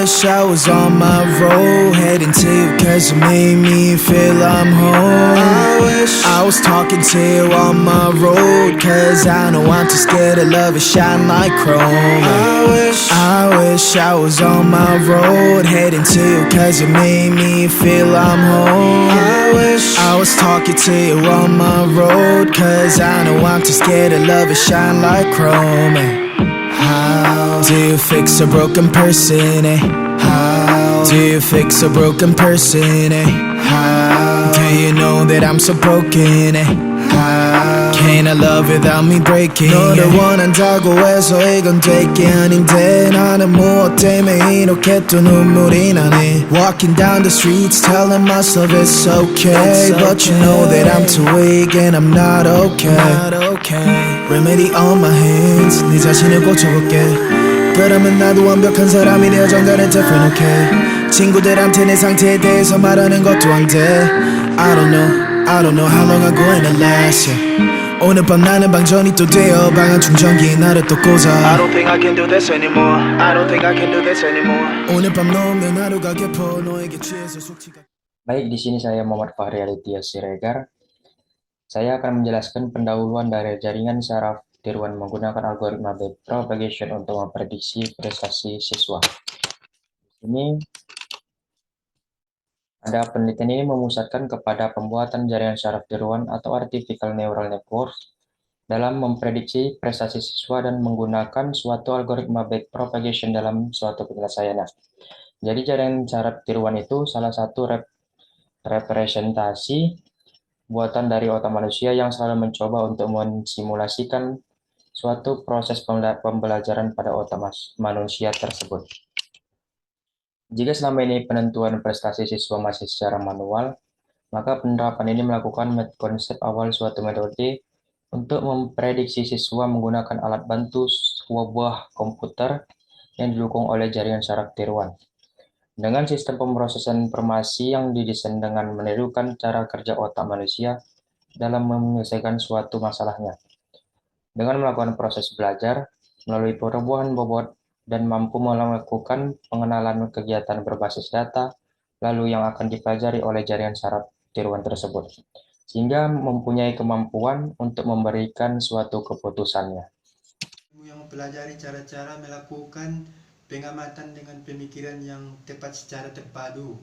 wish I was on my road, heading to you cause you made me feel I'm home. I wish I was talking to you on my road, cause I know I'm too scared to love and shine like chrome. I wish I was on my road, heading to you cause you made me feel I'm home. I wish I was talking to you on my road, cause I know I'm too scared to love and shine like chrome. How do you fix a broken person, eh? How do you fix a broken person, eh? How do you know that I'm so broken, eh? How can I love without me breaking? 너를 원한다고 해서 이건 될 게 아닌데 나는 무엇 때문에 이렇게 또 눈물이 나네. Walking down the streets telling myself it's okay, but you know that I'm too weak and I'm not okay. Remedy on my hands, 네 자신을 고쳐볼게. 그러면 나도 완벽한 사람이 되어 정갈은 different, okay. 친구들한테 내 상태에 대해서 말하는 것도 안 돼. I don't know how long I'm going to last, yeah. 오늘 밤 나는 방전이 또 되어 방한 충전기에 나를 또 꽂아. I don't think I can do this anymore. I don't think I can do this anymore. 오늘 밤 너 없는 하루가 깊어 너에게 취해서 숙취가. Baik, di sini saya Muhammad Fahri Aditya Siregar. Saya akan menjelaskan pendahuluan dari jaringan saraf tiruan menggunakan algoritma backpropagation untuk memprediksi prestasi siswa. Ini ada penelitian ini memusatkan kepada pembuatan jaringan saraf tiruan atau artificial neural networks dalam memprediksi prestasi siswa dan menggunakan suatu algoritma backpropagation dalam suatu penyelesaian. Jadi jaringan saraf tiruan itu salah satu representasi buatan dari otak manusia yang selalu mencoba untuk mensimulasikan suatu proses pembelajaran pada otak manusia tersebut. Jika selama ini penentuan prestasi siswa masih secara manual, maka penerapan ini melakukan konsep awal suatu metode untuk memprediksi siswa menggunakan alat bantu sebuah komputer yang didukung oleh jaringan saraf tiruan. Dengan sistem pemrosesan informasi yang didesain dengan menirukan cara kerja otak manusia dalam menyelesaikan suatu masalahnya. Dengan melakukan proses belajar melalui perubahan bobot dan mampu melakukan pengenalan kegiatan berbasis data, lalu yang akan dipelajari oleh jaringan saraf tiruan tersebut, sehingga mempunyai kemampuan untuk memberikan suatu keputusannya. Yang mempelajari cara-cara melakukan pengamatan dengan pemikiran yang tepat secara terpadu.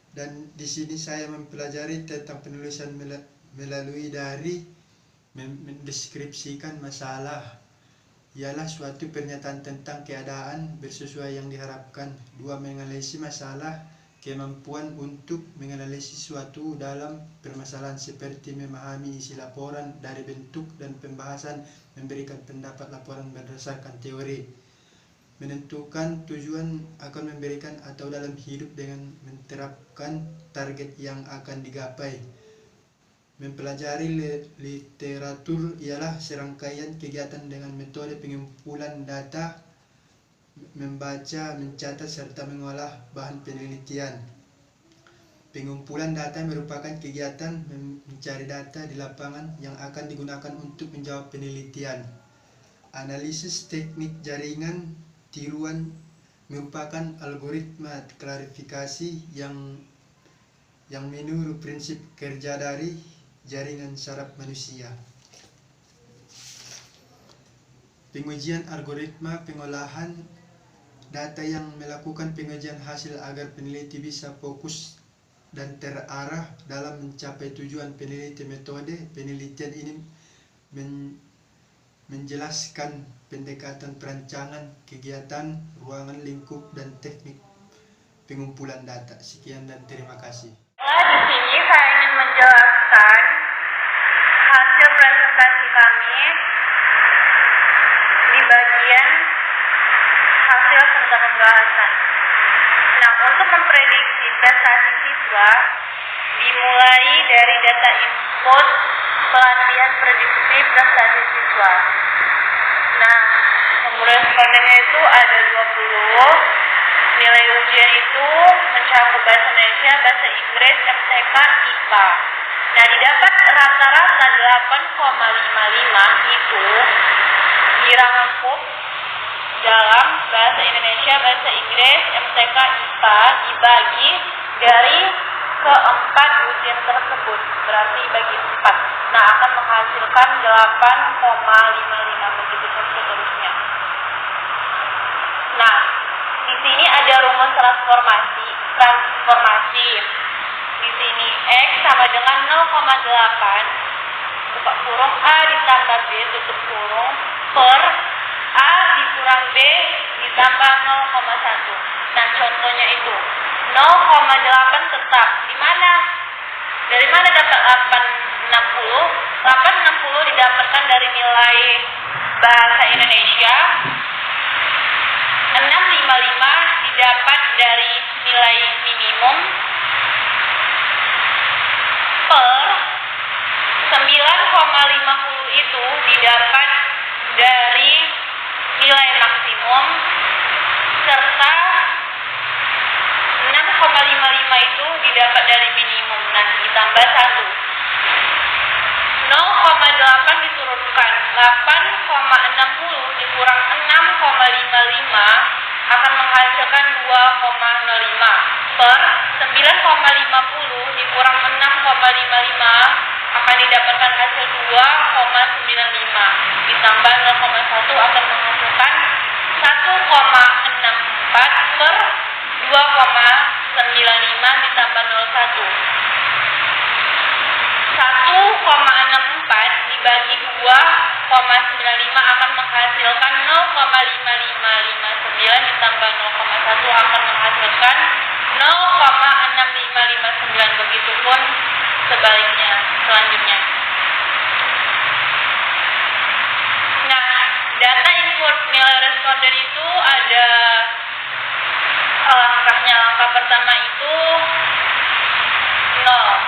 Dan di sini saya mempelajari tentang penulisan melalui dari mendeskripsikan masalah. Ialah suatu pernyataan tentang keadaan bersesuai yang diharapkan. 2. Menganalisis masalah, kemampuan untuk menganalisis suatu dalam permasalahan seperti memahami isi laporan dari bentuk dan pembahasan, memberikan pendapat laporan berdasarkan teori. Menentukan tujuan akan memberikan atau dalam hidup dengan menerapkan target yang akan digapai. Mempelajari literatur ialah serangkaian kegiatan dengan metode pengumpulan data, membaca, mencatat, serta mengolah bahan penelitian. Pengumpulan data merupakan kegiatan mencari data di lapangan yang akan digunakan untuk menjawab penelitian. Analisis teknik jaringan tiruan merupakan algoritma klarifikasi yang menurut prinsip kerja dari jaringan saraf manusia. Pengujian algoritma pengolahan data yang melakukan pengujian hasil agar peneliti bisa fokus dan terarah dalam mencapai tujuan peneliti. Metode penelitian ini menjelaskan pendekatan perancangan, kegiatan, ruangan lingkup, dan teknik pengumpulan data. Sekian dan terima kasih. Di sini saya ingin menjelaskan hasil presentasi kami di bagian hasil serta pembahasan. Nah, untuk memprediksi prestasi siswa dimulai dari data input pelatihan prediksi prestasi siswa. Nah, pemula respondennya itu ada 20. Nilai ujian itu mencakup bahasa Indonesia, bahasa Inggris, MTK, IPA. Nah, didapat rata-rata 8,55 itu dirangkum dalam bahasa Indonesia, bahasa Inggris, MTK, IPA dibagi dari keempat ujian tersebut, berarti bagi 4. Nah, akan menghasilkan 8,55 begitu seterusnya. Nah, di sini ada rumus transformasi. Di sini X sama dengan 0,8 buka kurung A ditambah B tutup kurung per A dikurang B ditambah 0,1. Nah, contohnya itu 0,8 tetap. Di mana? Dari mana dapat 860? 860 didapatkan dari nilai bahasa Indonesia. 655 didapat dari nilai minimum per 9,50 itu didapat dari nilai maksimum serta 6,55 itu didapat dari minimum. Nah, ditambah 1. 0,8 diturunkan. 8,60 dikurang 6,55 akan menghasilkan 2,05 per 9,50 dikurang 6,55 akan didapatkan hasil 2,95 ditambah 0,1 akan menghasilkan 1,64 per 2,95 ditambah 01. 1,64 dibagi 2,95 akan menghasilkan 0,5559 ditambah 0,1 akan menghasilkan 0,6559. Begitupun sebaliknya selanjutnya. Nah, data input nilai responden itu ada langkahnya. Langkah pertama itu 0.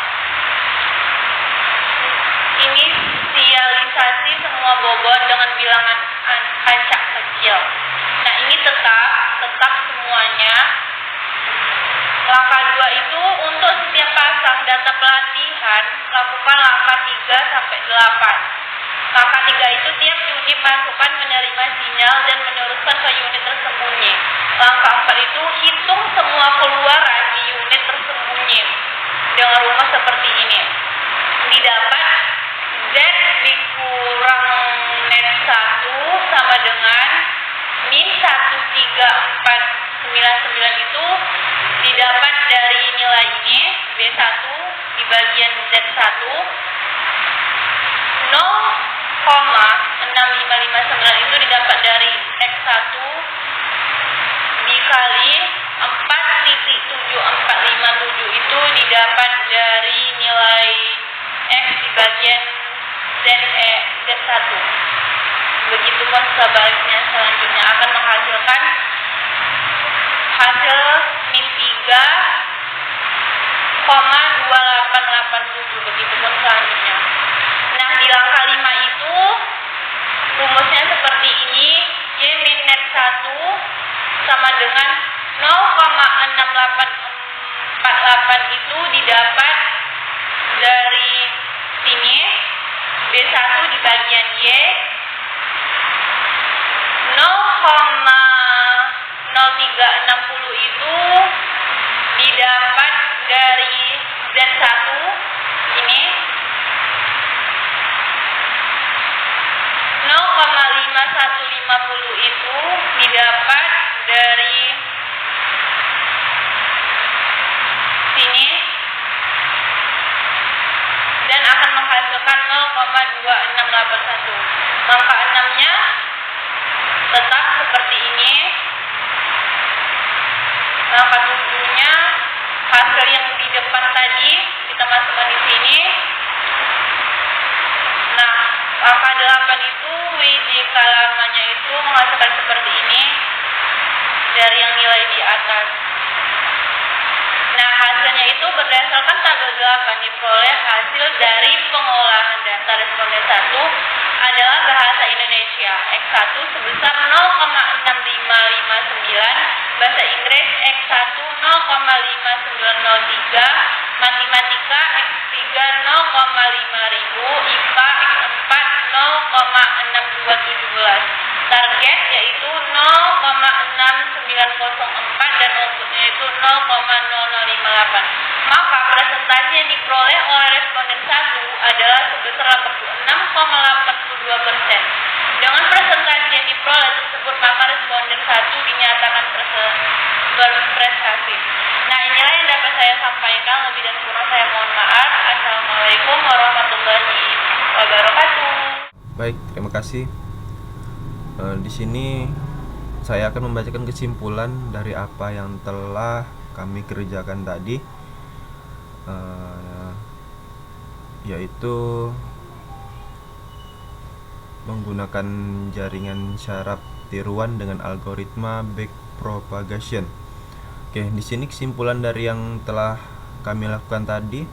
Inisialisasi semua bobot dengan bilangan acak kecil. Nah, ini tetap semuanya. Langkah 2 itu untuk setiap pasang data pelatihan lakukan langkah 3 sampai 8. Langkah 3 itu tiap unit pasukan menerima sinyal dan meneruskan ke unit tersembunyi. Langkah 4 itu hitung semua keluaran di unit tersembunyi dengan rumus seperti ini. Didapat Z dikurang net 1 sama dengan min 13499 itu didapat dari nilai ini B1 di bagian Z1 0,6559 itu didapat dari X1 dikali 4.7457 itu didapat dari nilai X di bagian Z1. Begitupun sebaliknya selanjutnya akan menghasilkan hasil min 3,2887. Begitupun selanjutnya. Nah, di langkah 5 itu rumusnya seperti ini. Y min net 1 sama dengan 0,6848 itu didapat dari sini B1 di bagian Y 0,0360 itu didapat dari Z1 ini 0,5150 itu didapat dari sini dan akan menghasilkan 0,2681. Langkah 6-nya tetap seperti ini. Langkah 7-nya hasil yang di depan tadi kita masukkan di sini. Nah, langkah 8 itu WJK lamanya itu menghasilkan seperti ini dari yang nilai di atas. Nah, hasilnya itu berdasarkan tabel 8 diperoleh hasil dari pengolahan data responden 1 adalah bahasa Indonesia X1 sebesar 0,6559, bahasa Inggris X1 0,5903, matematika X3 0,5000, IPA X4 0,6217. target yaitu 0,6904 dan outputnya itu 0,0058. Maka presentasi yang diperoleh oleh responden 1 adalah sebesar 86,82%. Dengan presentasi yang diperoleh tersebut, maka responden 1 dinyatakan berprestasi. Nah, inilah yang dapat saya sampaikan. Lebih dan kurang saya mohon maaf. Assalamualaikum warahmatullahi wabarakatuh. Baik, terima kasih. Di sini saya akan membacakan kesimpulan dari apa yang telah kami kerjakan tadi, yaitu menggunakan jaringan syaraf tiruan dengan algoritma backpropagation. Oke, di sini kesimpulan dari yang telah kami lakukan tadi,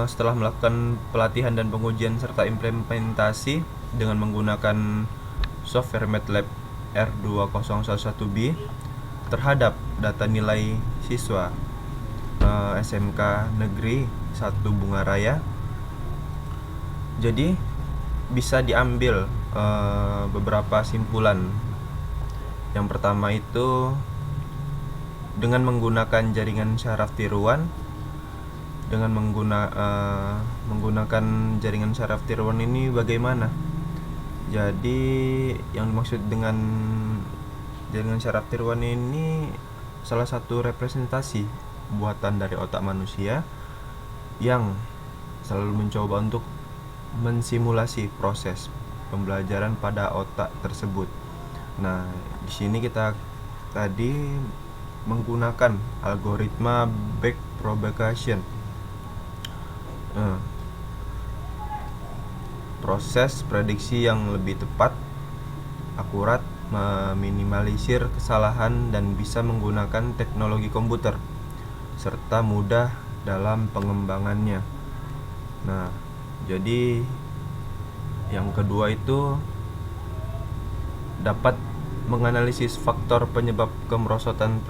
setelah melakukan pelatihan dan pengujian serta implementasi dengan menggunakan software MATLAB R2011B terhadap data nilai siswa SMK Negeri 1 Bungaraya. Jadi bisa diambil beberapa simpulan. Yang pertama itu dengan menggunakan jaringan syaraf tiruan, dengan menggunakan jaringan syaraf tiruan ini bagaimana? Jadi yang dimaksud dengan jaringan syaraf tiruan ini salah satu representasi buatan dari otak manusia yang selalu mencoba untuk mensimulasi proses pembelajaran pada otak tersebut. Nah, di sini kita tadi menggunakan algoritma backpropagation. Proses prediksi yang lebih tepat, akurat, meminimalisir kesalahan dan bisa menggunakan teknologi komputer serta mudah dalam pengembangannya. Nah, jadi yang kedua itu dapat menganalisis faktor penyebab kemerosotan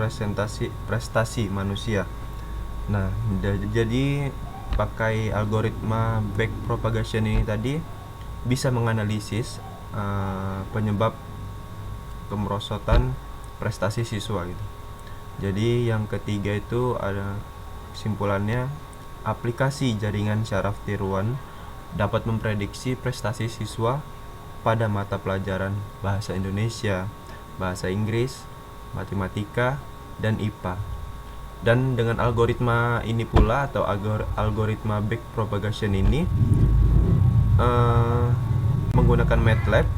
prestasi manusia. Nah, jadi pakai algoritma backpropagation ini tadi bisa menganalisis penyebab kemerosotan prestasi siswa gitu. Jadi yang ketiga itu ada kesimpulannya, aplikasi jaringan syaraf tiruan dapat memprediksi prestasi siswa pada mata pelajaran bahasa Indonesia, bahasa Inggris, matematika, dan IPA. Dan dengan algoritma ini pula atau algoritma backpropagation ini menggunakan MATLAB,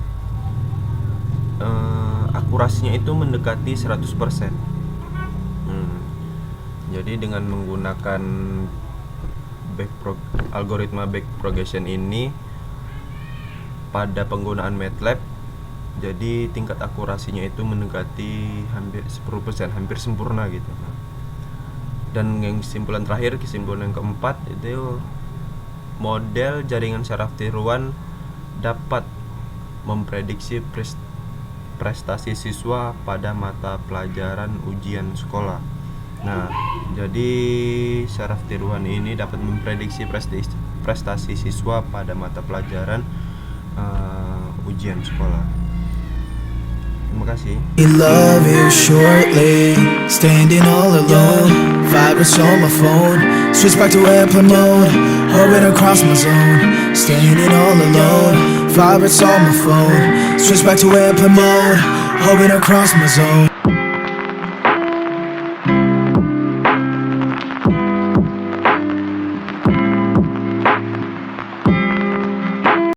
akurasinya itu mendekati 100%. Jadi dengan menggunakan algoritma backpropagation ini pada penggunaan MATLAB, jadi tingkat akurasinya itu mendekati hampir 10%, hampir sempurna gitu. Dan yang kesimpulan terakhir, kesimpulan yang keempat itu model jaringan syaraf tiruan dapat memprediksi prestasi siswa pada mata pelajaran ujian sekolah. Nah, jadi syaraf tiruan ini dapat memprediksi prestasi siswa pada mata pelajaran ujian sekolah. Terima kasih. Love you shortly, standing all alone. Vibrates on my phone, switch back to airplane mode. Hoping across my zone, standing all alone. Vibrates on my phone, switch back to airplane mode. Hoping across my zone.